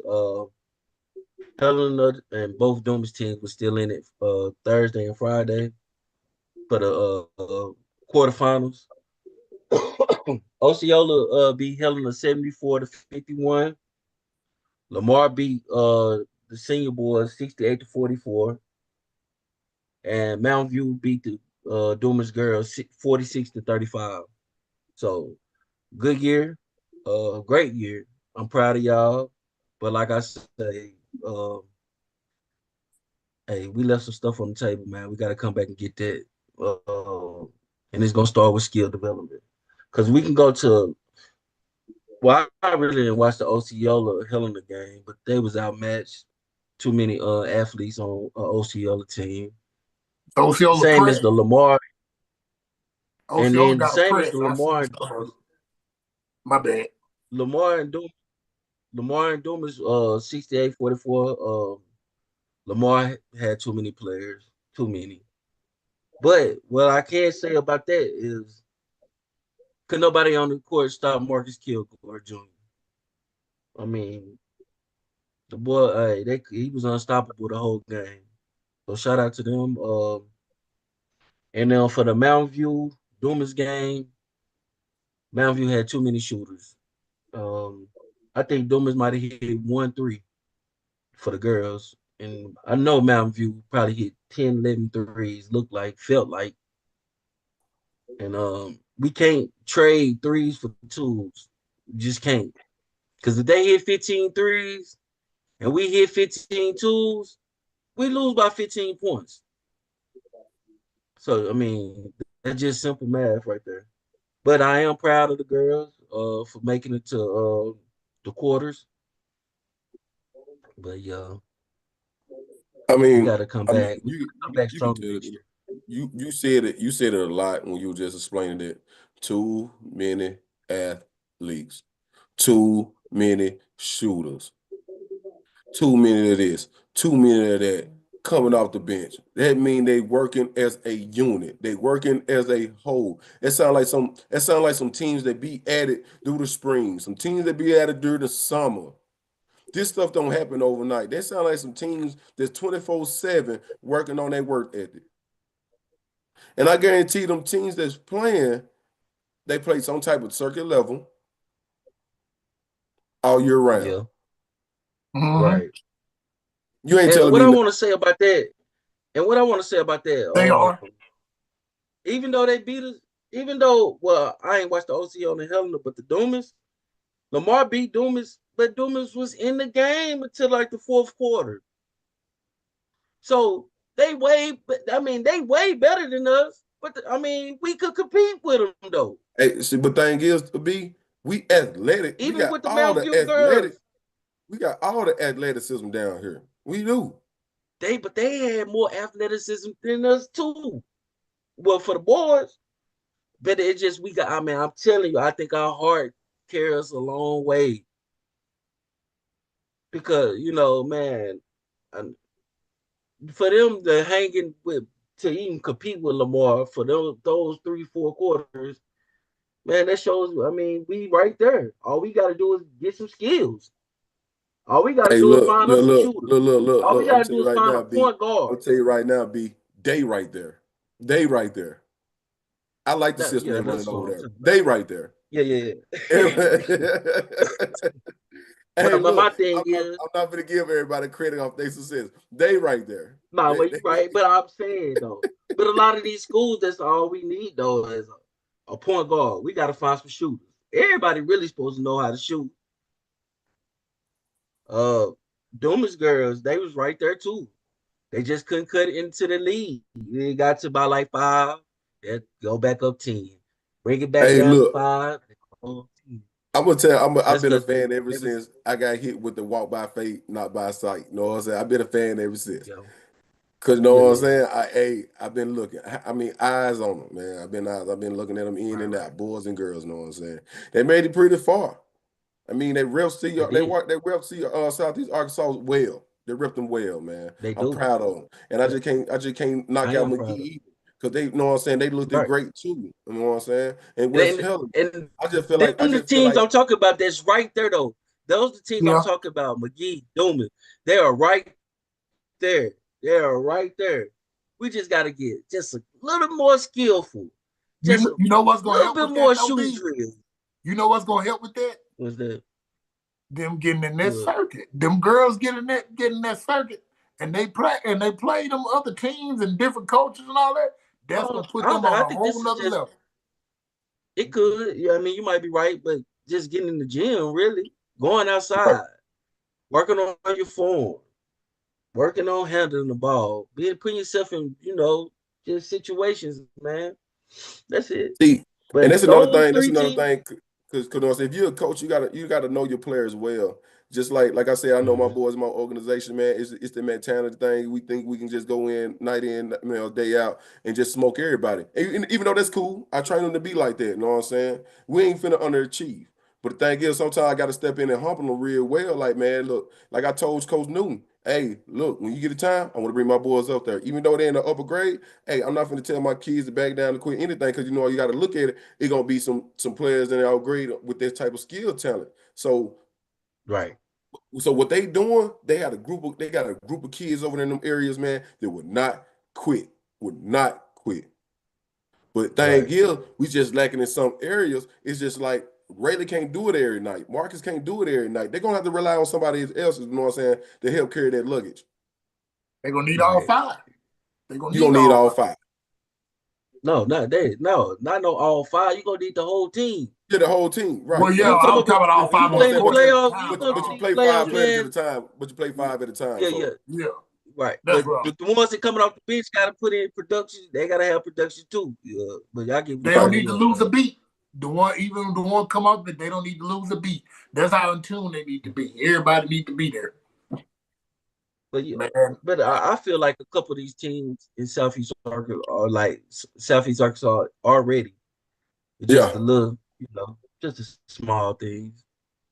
Helena and both Dumas teams were still in it Thursday and Friday for the quarterfinals. Osceola beat Helena 74-51. Lamar beat the senior boys 68-44. And Mountain View beat the Dumas girls 46-35. So good year, great year. I'm proud of y'all. But like I say, hey, we left some stuff on the table, man. We got to come back and get that. And it's gonna start with skill development, because we can go to. Well, I really didn't watch the Osceola Helena game, but they was outmatched. Too many athletes on Osceola team. Osceola Same as press. the Lamar, and Osceola then the got a same as press. the I seen Lamar and stuff. Dumas. My bad. Lamar and Dumas. Lamar and Dumas 68-44. Lamar had too many players, too many. But what I can say about that is, could nobody on the court stop Marcus Kilgore Jr.? I mean, the boy, he was unstoppable the whole game. So shout out to them. And then for the Mountain View Dumas game, Mountain View had too many shooters. Um, I think Dumas might have hit 1 3 for the girls. And I know Mountain View probably hit 10, 11 threes, looked like, felt like. And we can't trade threes for twos. We just can't. Because if they hit 15 threes and we hit 15 twos, we lose by 15 points. So, I mean, that's just simple math right there. But I am proud of the girls for making it to the quarters. But yeah, I we mean, got to come I mean, back. We got to come back you can stronger tell it. next year. You said it. You said it a lot when you were just explaining it. Too many athletes, too many shooters, too many of this, too many of that coming off the bench. That mean they working as a unit. They working as a whole. It sounds like some. It sounds like some teams that be added through the spring. Some teams that be added during the summer. This stuff don't happen overnight. They sound like some teams that's 24/7 working on their work ethic. And I guarantee them teams that's playing, they play some type of circuit level all year round. Yeah, Mm-hmm. right. You ain't And telling what me I nothing. want to say about that, and what I want to say about that, They are. even though they beat us, even though, well, I ain't watched the OCO and Helena, but the Dumas, Lamar beat Dumas, but Dumas was in the game until like the fourth quarter. So they way better than us. But I mean, we could compete with them though. Hey, see, but thing is, to be we athletic. We Even got with the all Mountain the View athletic. girls, We got all the athleticism down here. We do. they had more athleticism than us too. Well, for the boys, but it just we got. I mean, I'm telling you, I think our heart carries us a long way because man, I, for them to hanging with to even compete with Lamar for those 3-4 quarters, man, that shows. I mean, we right there. All we got to do is get some skills. All we got to Hey, do is look, find look, us some look, shooters. look, look, look, All we look. I'm got to tell do you is right find now, a B. point guard. I'm tell you right now, B. They right there. They right there. I like the system Yeah, they that's running what over I'm there. talking about. They right there. Yeah. Hey, But my look, thing I'm is, not gonna give everybody credit off their success. They right there. nah, well, you right. But I'm saying though, but a lot of these schools, that's all we need though is a point guard. We got to find some shooters. Everybody really supposed to know how to shoot. Uh, Dumas girls, they was right there too. They just couldn't cut it into the league. They got to about like 5, they go back up 10. Bring it back Hey, down to look, 5. They go up 10. I'm gonna tell you, I've That's been a because fan ever they was, since I got hit with the walk by faith, not by sight. You know what I'm saying? I've been a fan ever since. you know, Cause you know what I'm yeah, saying? I've been looking. I mean, eyes on them, man. I've been looking at them in and right. out, boys and girls. You know what I'm saying? They made it pretty far. I mean, they rep see They did. they rep see Southeast Arkansas well. They rep them well, man. They I'm do. proud of them, and Yeah, I just can't knock I out am McGee proud of either, because they you know what I'm saying. They looked them. Right. great too. You know what I'm saying? And West And Helen, and them I the just feel teams like I'm talking about that's right there though. Those the teams I'm Yeah. talking about. McGee, Duman. They are right there. They are right there. We just got to get just a little more skillful. Just a You know what's gonna little help bit with that more though, shooting B? drills. You know what's gonna help with that? Was that Them getting in that what? circuit. Them girls getting that circuit, and they play them other teams and different coaches and all that. That's gonna put them on I a think this whole is nother just level. it could. Yeah, I mean you might be right, but just getting in the gym, really going right. outside, working on your form, working on handling the ball, being putting yourself in, just situations, man. That's it. See, and But that's another those thing. That's three another teams. thing. Because if you're a coach, you gotta know your players well. Just like I said, I know my Mhm. boys, my organization, man. It's the mentality thing. We think we can just go in, day out, and just smoke everybody. And even though that's cool, I train them to be like that. You know what I'm saying? We ain't finna underachieve. But the thing is, sometimes I got to step in and hump them real well. Like, man, look, like I told Coach Newton, hey, look, when you get the time, I want to bring my boys up there. Even though they're in the upper grade, hey, I'm not going to tell my kids to back down and quit anything, because you know you got to look at it. It's gonna be some players in our grade with this type of skill talent. Right. So what they doing? They got a group of kids over there in them areas, man, that would not quit. But thing Right. is, we just lacking in some areas. It's just like Rayleigh can't do it every night. Marcus can't do it every night. They're gonna have to rely on somebody else, you know what I'm saying, to help carry that luggage. They're gonna need all Right. five. They're gonna You're need gonna need all all five. five. Not no all five. You're gonna need the whole team. Yeah, the whole team, right. Well, yeah, You But come I'm up, talking about all if you you five know what on I'm play in the the saying? court at a playoffs, you time and come to But you all. these play playoffs, five players at man. a time. But you play five at a time. Yeah, So yeah, Yeah, right. that's But right. the ones that coming off the bench gotta put in production. They gotta have production too. Yeah, but I give you They don't right. need credit to up, lose a man. beat. Even the one come up, but they don't need to lose a beat. That's how in tune they need to be. Everybody need to be there, But yeah, man. but I feel like a couple of these teams in Southeast Arkansas are like Southeast Arkansas already. Just Yeah, a little, just the small things.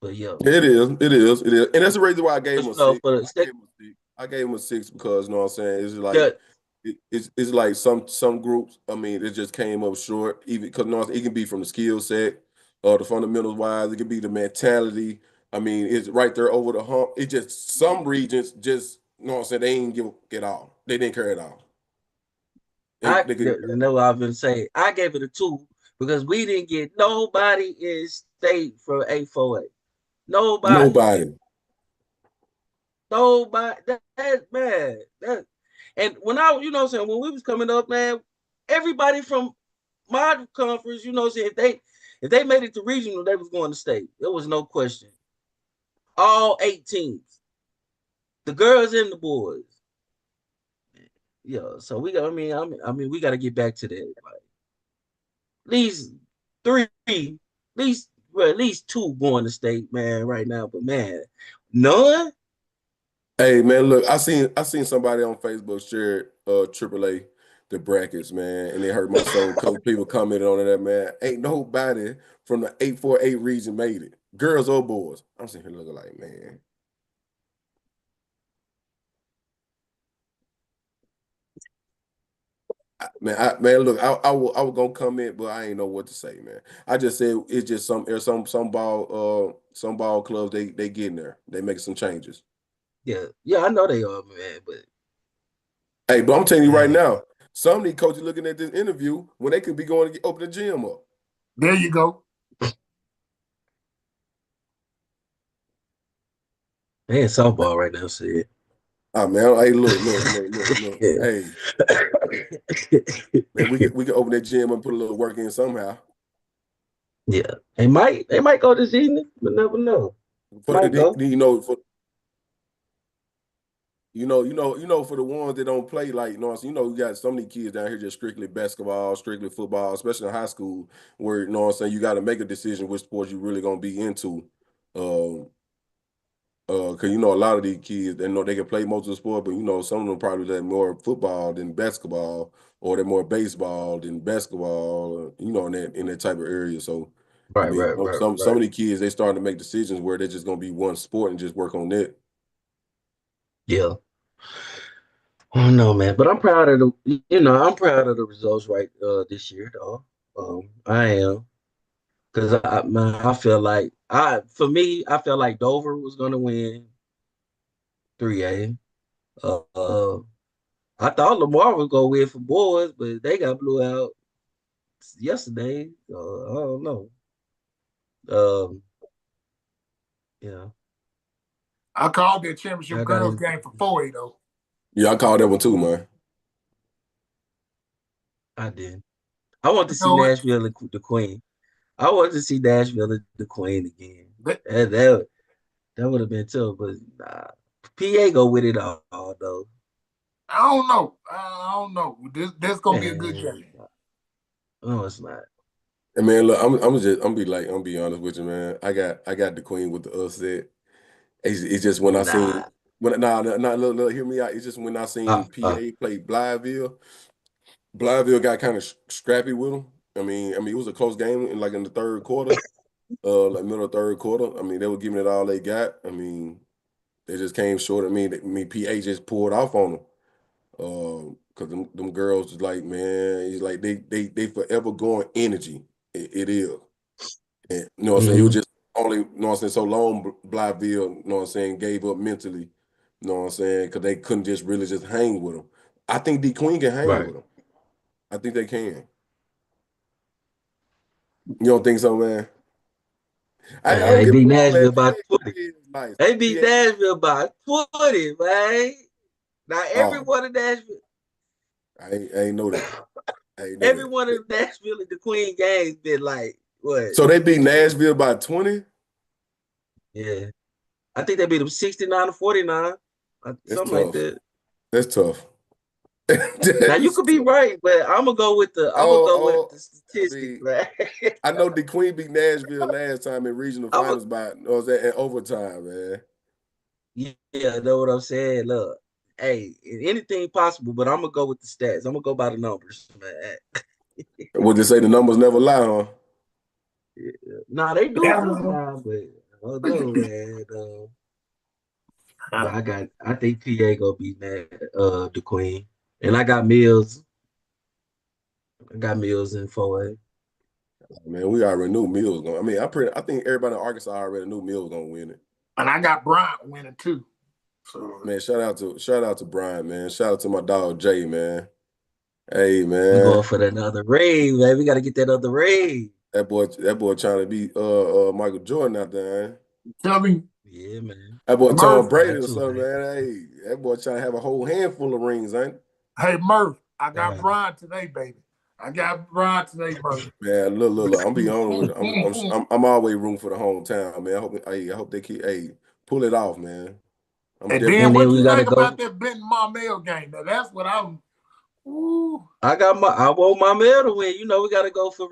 But yeah, it is. It is. It is. And that's the reason why I gave him just a six. for the I gave him a six. I gave him a six because you know what I'm saying. It's yeah, like it's like some groups. I mean, it just came up short. Even because you know, it can be from the skill set, or the fundamentals wise. It can be the mentality. I mean, it's right there over the hump. It just some regions just you know what I'm saying. They didn't give it all. They didn't carry it all. They could know what I've been saying. I gave it a 2 because we didn't get nobody in state from 848. Nobody. nobody. Nobody. That man. That and when what I'm saying, when we was coming up, man, everybody from my conference, what I'm saying, if they made it to regional, they was going to state. There was no question. All 8 teams. The girls and the boys. Yeah. So we got I mean, we gotta get back to that. Like, at least 3, at least 2 going to state, man, right now. But man, none. Hey man, look, I seen somebody on Facebook share AAA the brackets, man, and it hurt my soul because people commented on that, man. Ain't nobody from the 848 region made it. Girls or boys. I'm sitting here looking like, man. Man, look, I was gonna comment, but I ain't know what to say, man. I just said it's just some ball clubs they getting there. They making some changes. Yeah, I know they are, man. But Hey, but I'm telling you right man, now, some of these coaches looking at this interview when they could be going to open the gym up. There you go. they in softball right now, shit. Ah man, hey, look. Hey, man, we can open that gym and put a little work in somehow. Yeah, they might go this evening, but never know. For Might go. for the ones that don't play, like, you got so many kids down here just strictly basketball, strictly football, especially in high school, where you got to make a decision which sports you really gonna be into. Because a lot of these kids, they know they can play most of the sport, but some of them probably like more football than basketball, or they're more baseball than basketball, in that type of area. So, I Right, mean, right, right, some right. of the kids, they starting to make decisions where they're just gonna be one sport and just work on that. Yeah. Oh no, man. But I'm proud of I'm proud of the results right this year, though. I am. Because I feel like I felt like Dover was gonna win 3A. Uh, I thought Lamar was gonna win for boys, but they got blew out yesterday. I don't know. Um, yeah, I called that championship y'all got girls any? game for 4A though. Yeah, I called that one too, man. I did. I want to You see know what? Nashville and the Queen. I want to see Nashville and the Queen again. They, That would have been tough, but nah. PA go with it all though. I don't know. I don't know. This gonna be a good Man, game. no, it's not. And man, look, I'm be honest with you, man. I got the Queen with the upset. It's just when I seen Nah. look, hear me out. It's just when I seen Uh, uh, PA play Blytheville. Blytheville got kind of scrappy with them. I mean, it was a close game in the third quarter, like middle of third quarter. I mean, they were giving it all they got. I mean, they just came short. PA just pulled off on them. Cause them girls is like, man, it's like they forever going energy. It is. And, you know what I'm saying? It was mm-hmm. just only, so long Blytheville, gave up mentally, you know what I'm saying? Because they couldn't just really just hang with them. I think D Queen can hang Right. with them. I think they can. You don't think so, man? I Man, don't they get me beat wrong, man. Nashville by 20. PA is nice. They beat PA, Nashville by 20, man. Now every oh, one of Nashville, I ain't know that. I ain't know every that. one of Nashville and the Queen games been like what? So they beat Nashville by 20? Yeah. I think they beat them 69 to 49. That's Something like tough. that. That's tough. Now you That's could be tough. right, but I'm gonna go with Oh, the I statistics, mean, man. I know the Queen beat Nashville last time in regional I'm a, finals by, you know what I'm saying, in overtime, man. yeah, know what I'm saying. Look, hey, anything possible, but I'm gonna go with the stats. I'm gonna go by the numbers, man. Would they say the numbers never lie, huh? Yeah. Nah, they do Yeah. sometimes, but I don't know, man. But I think PA gonna beat the Queen, and I got Mills. I got Mills in 4A. Man, we already knew Mills going. I think everybody in Arkansas already knew Mills gonna win it. And I got Bryant winning too. So Man, shout out to Brian, man. Shout out to my dog Jay, man. Hey, We man, going for that other ring, man. We got to get that other ring. that boy trying to be Michael Jordan out there, man. tell me, Yeah, man. That boy Tom Murph. Brady Got or to, something, man. man. Hey, that boy trying to have a whole handful of rings, ain't it? Hey Murph, I got God. Bryant today, baby. I got Bryant today, Murph. Man, look. I'm be honest with it. I'm always rooting for the hometown, man. I hope they keep, pull it off, man. I'm And definitely then And rooting then what for you we y'all. got to think about go. that Benton Marmel game? Now that's what I'm. Ooh, I want my mail to win. You know, we got to go for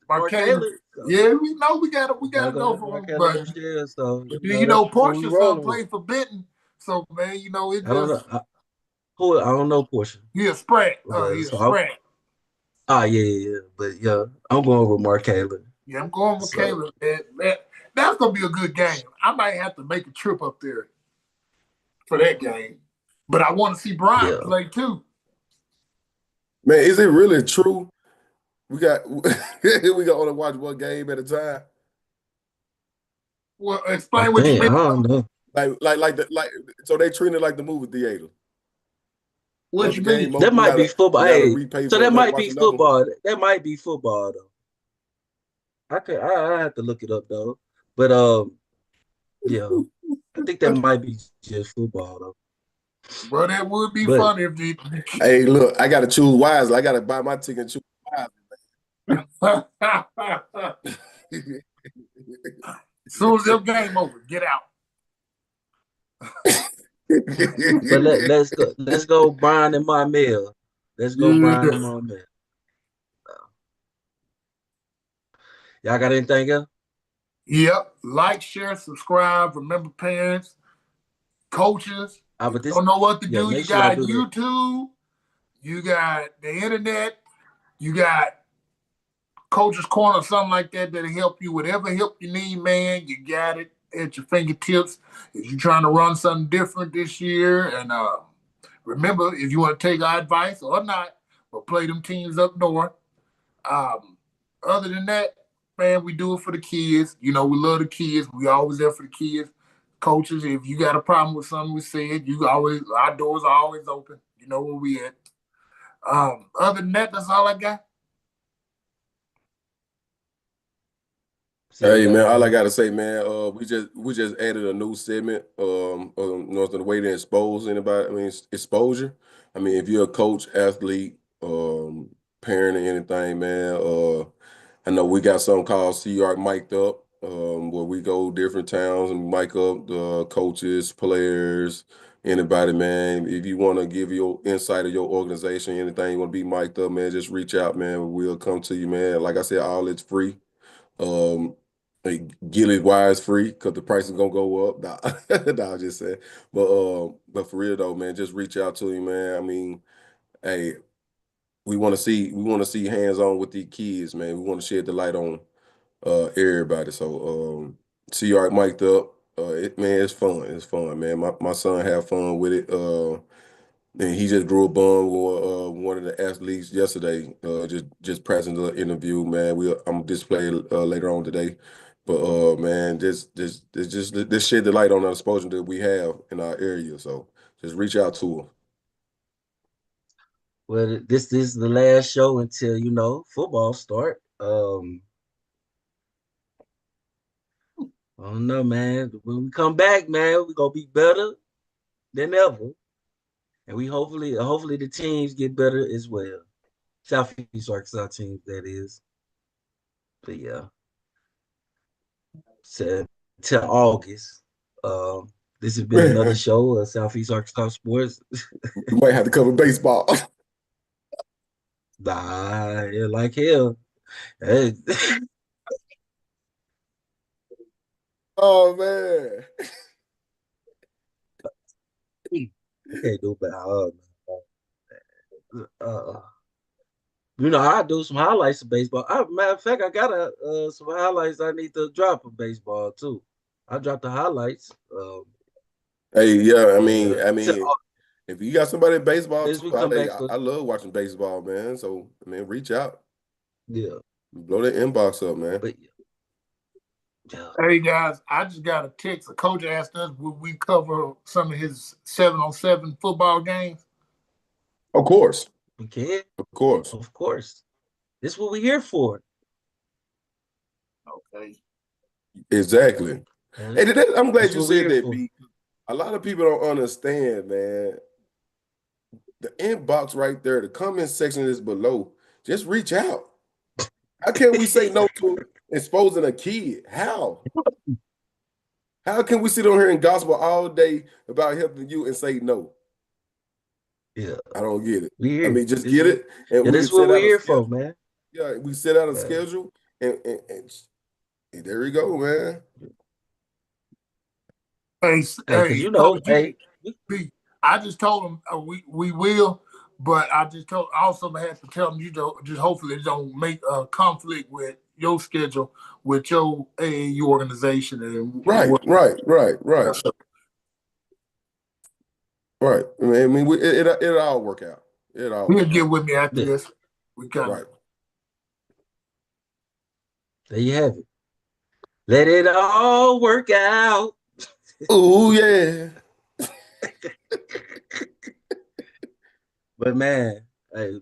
Marquez. Markayla. So Yeah, we know we we got to gotta go go with for him, Markayla but Rochelle. So, then that's who we Portia's son rolling with. played for Benton, so man, it I don't just know. I don't know Portia. he a spread. Yeah, He a so spread. yeah. But yeah, I'm going with Markayla. Yeah, I'm going with So Caleb. That's gonna be a good game. I might have to make a trip up there for that game, but I want to see Bryant yeah. play too. Man, is it really true? We got we got only watch one game at a time. Well, I explain what you think I mean. don't know. Like so they treat it like the movie theater. What Once you the mean? game That over, might be football. you gotta Hey, repay so for that another might watch be another one. football. That might be football though. I have to look it up though. But yeah, I think that might be just football though. Bro, that would be But funny if the Hey, look, I gotta choose wisely. I gotta buy my ticket and choose wisely. as soon as the game over, get out. let's go Brian and my mail. Let's go Brian and Yeah. my mail. Y'all got anything else? Yep. Like, share, subscribe. Remember, parents, coaches, Ah, if but you this don't know what to yeah, do, you make sure y'all got do that. YouTube, you got the internet, you got Coach's Corner, something like that that'll help you. Whatever help you need, man, you got it at your fingertips. If you're trying to run something different this year, and remember, if you want to take our advice or not, but play them teams up north. Um, Other than that, man, we do it for the kids. You know, we love the kids. We always there for the kids. Coaches, if you got a problem with something we said, our doors are always open. You know where we at. Other than that, that's all I got. Hey See man, all I y'all. gotta say, man, we just added a new segment, North of the way to expose anybody. I mean, exposure. I mean, if you're a coach, athlete, parent, or anything, man, I know we got something called CR Mic'd Up, where we go different towns and mic up the coaches, players, anybody, man. If you want to give your insight of your organization, anything you want to be mic'd up, man, just reach out, man. We'll come to you, man. Like I said, all it's free. Um, Get it wise free because the price is gonna go up. Nah, nah, I'm just saying. But for real though, man, just reach out to him, man. I mean, hey, we want to see hands on with these kids, man. We want to shed the light on everybody. So CR mic'd up. Man, it's fun. It's fun, man. My son have fun with it. And he just grew a bond with one of the athletes yesterday. Just passing the interview, man. I'm display later on today, but man, just shed the light on the exposure that we have in our area. So just reach out to him. Well, this is the last show until football start. I don't know, man. When we come back, man, we're gonna be better than ever. And we hopefully the teams get better as well. Southeast Arkansas teams, that is. But yeah. So till August. This has been another show of Southeast Arkansas Sports. We might have to cover baseball. Nah, yeah, like hell. Hey. Oh man. I can't do bad. Uh, I do some highlights of baseball. Matter of fact, I got some highlights I need to drop of baseball too. I dropped the highlights. Hey, yeah, And if you got somebody in baseball as we too, come back, I love watching baseball, man. So I mean, reach out, yeah, blow that inbox up, man. but yeah. Hey guys, I just got a text. A coach asked us would we cover some of his 7-on-7 football games. Of course, We can, of course. of course. This is what we're here for. Okay. Exactly. Man. Hey, I'm glad That's you what we're said here that, for. B. A lot of people don't understand, man. The inbox right there, the comment section is below. Just reach out. How can we say no to exposing a kid? How? How can we sit on here and gospel all day about helping you and say no? Yeah, I don't get it. we I here. mean, just get it, and Yeah, we this can is what set we're out a here for, schedule. man. Yeah, we set out a Yeah. schedule, and there we go, man. Hey, Because Coach G, hey, I just told him we will, but I also had to tell him just hopefully it don't make a conflict with your schedule with your AAU organization and Right. Right. I mean, it'll all work out. It all He'll get with me after Yeah. this. We got right. There you have it. Let it all work out. Oh yeah. But man, hey,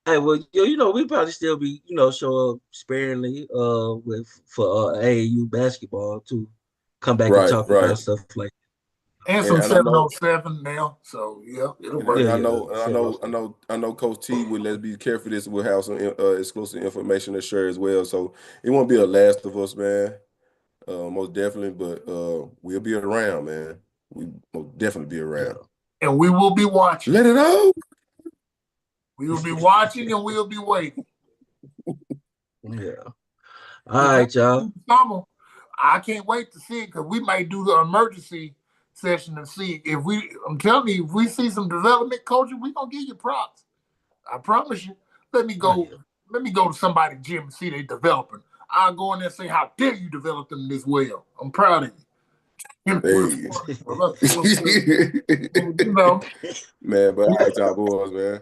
well, we probably still be, show up sparingly with for AAU basketball to come back and Right, talk right. about stuff like and some And I know 7-on-7 now. So yeah, it'll and work. Yeah, I yeah, know and I several know I stuff. know I know Coach T will let's be careful this will have some exclusive information to share as well. So it won't be a last of us, man. Most definitely, but we'll be around, man. We will definitely be Yeah. around. And we will be watching. Let it out. We will be watching and we'll be waiting. Yeah. All right, y'all. Summer, I can't wait to see it because we might do the emergency session and see if we. I'm telling you, if we see some development coaching, we gonna give you props. I promise you. Let me go. Oh, yeah. Let me go to somebody's gym and see they developing. I'll go in there and say, "How dare you develop them this well? I'm proud of you." Hey. You know, Man, but all right, y'all boys, man.